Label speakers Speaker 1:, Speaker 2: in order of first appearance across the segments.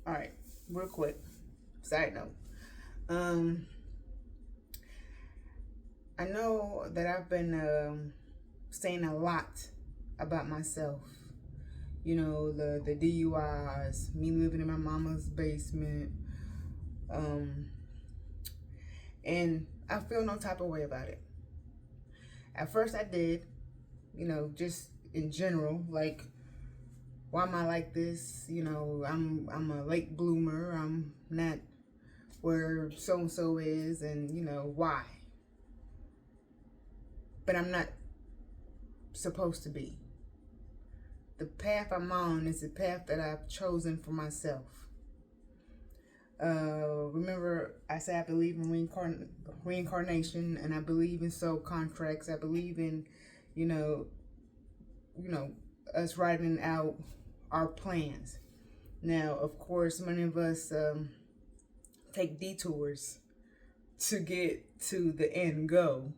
Speaker 1: All right, real quick. Side note. Um, I know that I've been saying a lot about myself. You know, the DUIs, me living in my mama's basement, um, and I feel no type of way about it. At first, I did, you know, just in general, like, why am I like this? You know, I'm a late bloomer. I'm not where so and so is, and you know why. But I'm not supposed to be. The path I'm on is the path that I've chosen for myself. Remember, I said I believe in reincarnation, and I believe in soul contracts. I believe in, you know, us writing out our plans. Now, of course, many of us take detours to get to the end goal,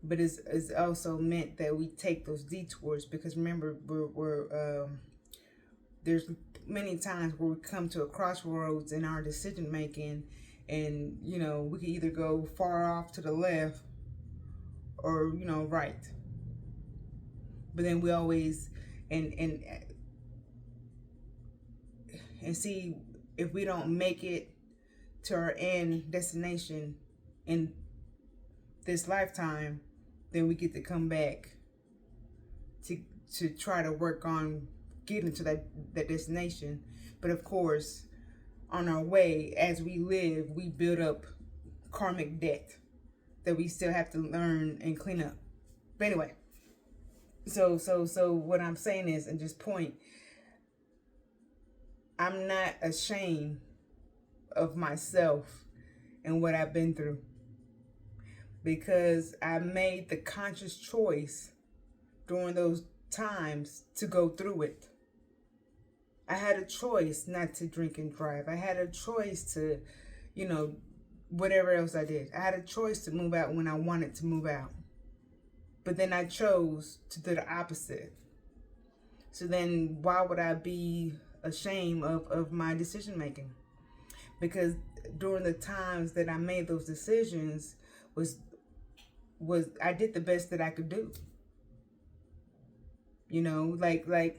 Speaker 1: but it's also meant that we take those detours because remember we're there's many times where we come to a crossroads in our decision making, and you know we can either go far off to the left or you know right, but then we always and see if we don't make it to our end destination in this lifetime, then we get to come back to try to work on getting to that destination. But of course, on our way, as we live, we build up karmic debt that we still have to learn and clean up. But anyway, so what I'm saying is, and just point, I'm not ashamed of myself and what I've been through because I made the conscious choice during those times to go through it. I had a choice not to drink and drive. I had a choice to, you know, whatever else I did. I had a choice to move out when I wanted to move out. But then I chose to do the opposite. So then why would I be ashamed of my decision making? Because during the times that I made those decisions was I did the best that I could do. You know, like I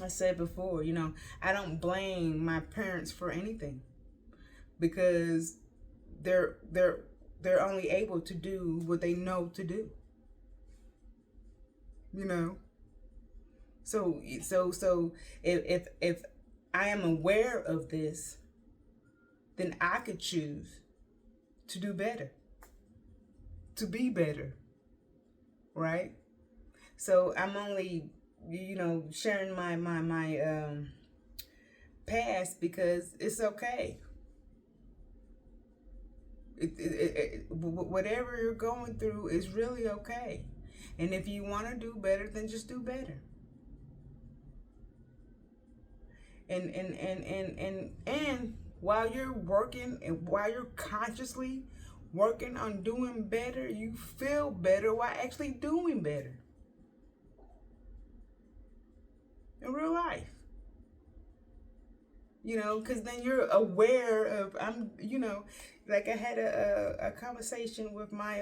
Speaker 1: said before, you know, I don't blame my parents for anything because they're only able to do what they know to do. You know. So if I am aware of this, then I could choose to do better, to be better, right? So I'm only, you know, sharing my past because it's okay. Whatever you're going through is really okay. And if you want to do better, then just do better. And while you're working and while you're consciously working on doing better, you feel better while actually doing better in real life. You know, because then you're aware of, you know, like I had a conversation with my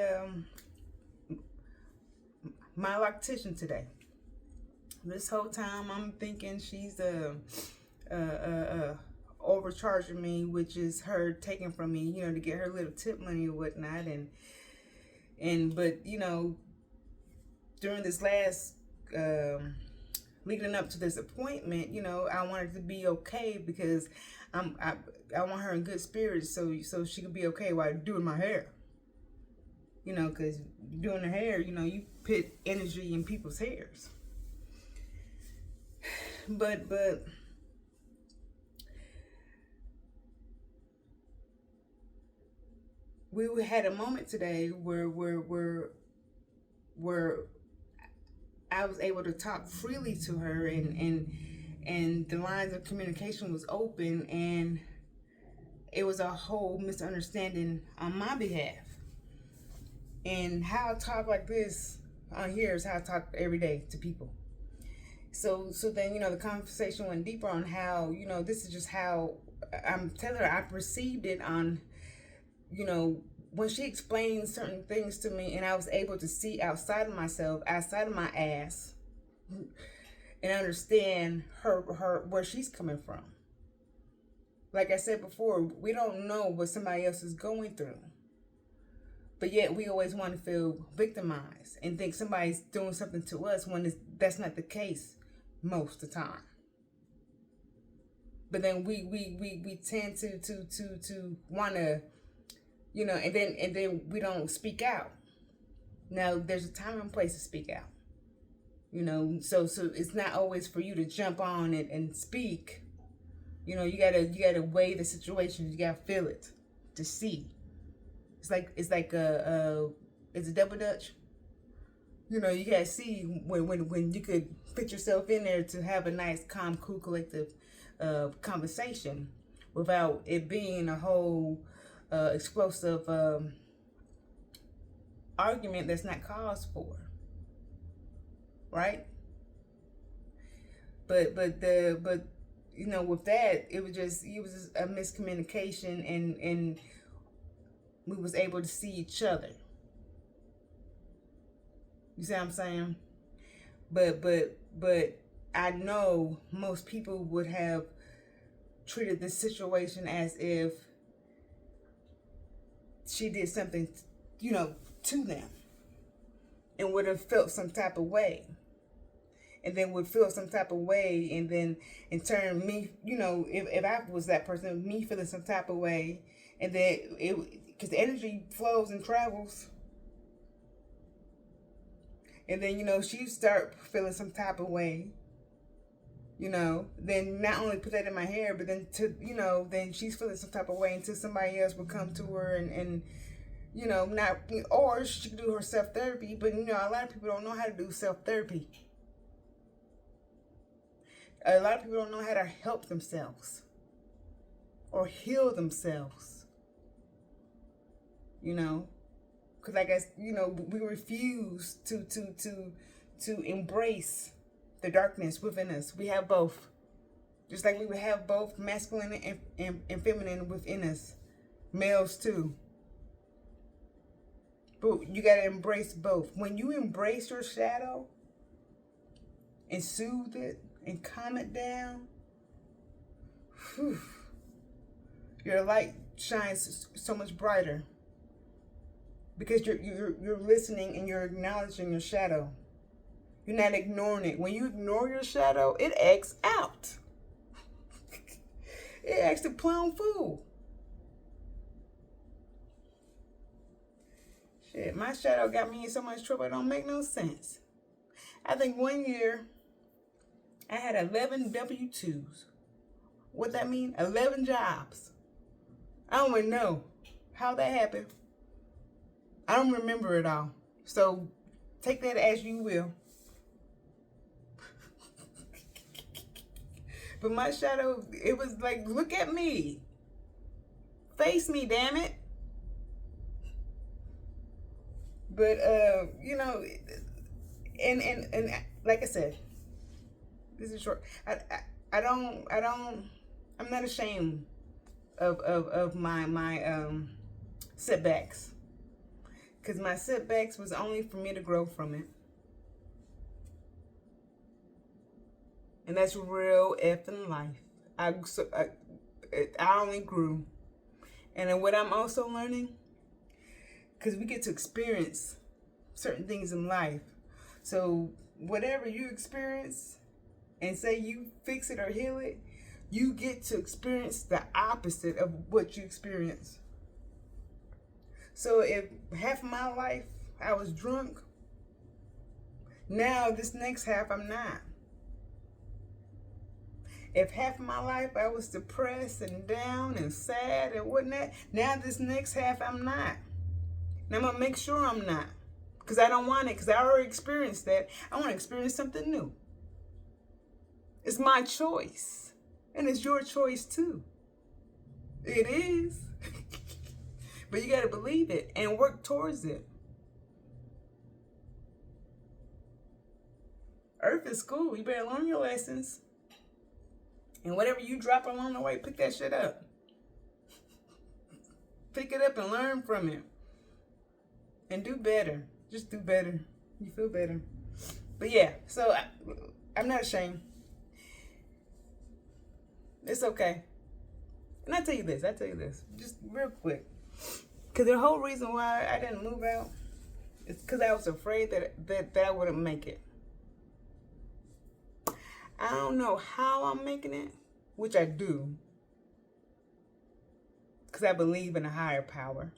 Speaker 1: lactician today. This whole time I'm thinking she's overcharging me, which is her taking from me, you know, to get her little tip money or whatnot, and but you know, during this last leading up to this appointment, you know, I wanted to be okay because I want her in good spirits, so she could be okay while doing my hair. You know, because doing the hair, you know, you put energy in people's hairs. But we had a moment today where I was able to talk freely to her, and the lines of communication was open, and it was a whole misunderstanding on my behalf. And how I talk like this on here is how I talk every day to people. So then, you know, the conversation went deeper on how, you know, this is just how I'm telling her I perceived it on, you know, when she explained certain things to me and I was able to see outside of myself, outside of my ass, and understand her where she's coming from. Like I said before, we don't know what somebody else is going through. But yet we always want to feel victimized and think somebody's doing something to us when that's not the case most of the time. But then we tend to want to, you know, and then we don't speak out. Now there's a time and place to speak out. You know, so it's not always for you to jump on it and speak. You know, you gotta weigh the situation. You gotta feel it to see. It's like it's a double dutch. You know, you gotta see when you could put yourself in there to have a nice, calm, cool, collective conversation without it being a whole explosive argument that's not caused for. Right? But you know, with that, it was just a miscommunication, and we was able to see each other. You see what I'm saying? But I know most people would have treated this situation as if she did something, you know, to them, and would have felt some type of way. And then would feel some type of way, and then in turn me, you know, if I was that person, me feeling some type of way, and then because the energy flows and travels, and then, you know, she start feeling some type of way, you know, then not only put that in my hair, but then then she's feeling some type of way until somebody else would come to her and you know, not, or she could do her self-therapy, but you know, a lot of people don't know how to do self-therapy. A lot of people don't know how to help themselves or heal themselves, you know, because I guess, you know, we refuse to embrace the darkness within us. We have both, just like we would have both masculine and feminine within us, males too. But you got to embrace both. When you embrace your shadow and soothe it and calm it down, whew, your light shines so much brighter because you're listening and you're acknowledging your shadow. You're not ignoring it. When you ignore your shadow, it acts out. It acts a plum fool. Shit, my shadow got me in so much trouble it don't make no sense. I think one year I had 11 W-2s. What that mean? 11 jobs. I don't even know how that happened. I don't remember it all. So take that as you will. But my shadow, it was like, look at me. Face me, damn it. But, you know, and like I said, this is short. I'm not ashamed of my setbacks. Because my setbacks was only for me to grow from it. And that's real effing life. I only grew. And then what I'm also learning, because we get to experience certain things in life. So whatever you experience and say you fix it or heal it, you get to experience the opposite of what you experience. So if half of my life I was drunk, now this next half I'm not. If half of my life I was depressed and down and sad and whatnot, now this next half I'm not. And I'm going to make sure I'm not. Because I don't want it. Because I already experienced that. I want to experience something new. It's my choice. And it's your choice too. It is. But you got to believe it and work towards it. Earth is school. You better learn your lessons. And whatever you drop along the way, pick that shit up. Pick it up and learn from it. And do better. Just do better. You feel better. But yeah, so I'm not ashamed. It's okay. And I tell you this, just real quick. Because the whole reason why I didn't move out is because I was afraid that I wouldn't make it. I don't know how I'm making it, which I do. Because I believe in a higher power.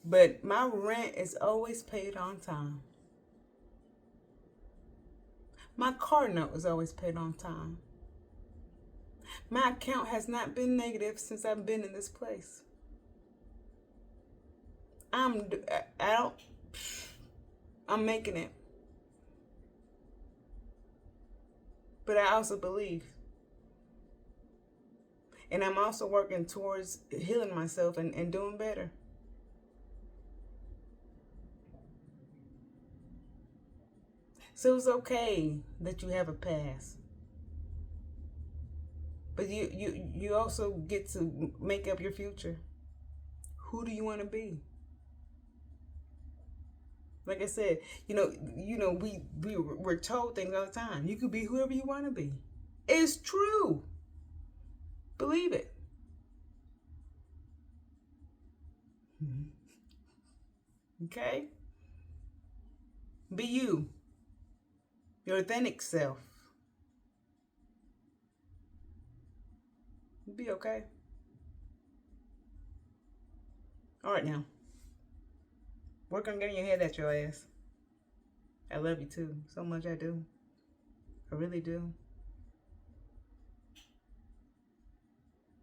Speaker 1: But my rent is always paid on time. My car note is always paid on time. My account has not been negative since I've been in this place. I'm making it. But I also believe. And I'm also working towards healing myself and doing better. So it's okay that you have a past. But you also get to make up your future. Who do you want to be? Like I said, we're told things all the time. You could be whoever you want to be. It's true. Believe it. Okay? Be you. Your authentic self. You'll be okay. All right now. Work on getting your head at your ass. I love you too. So much I do. I really do.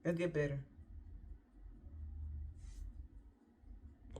Speaker 1: It'll get better.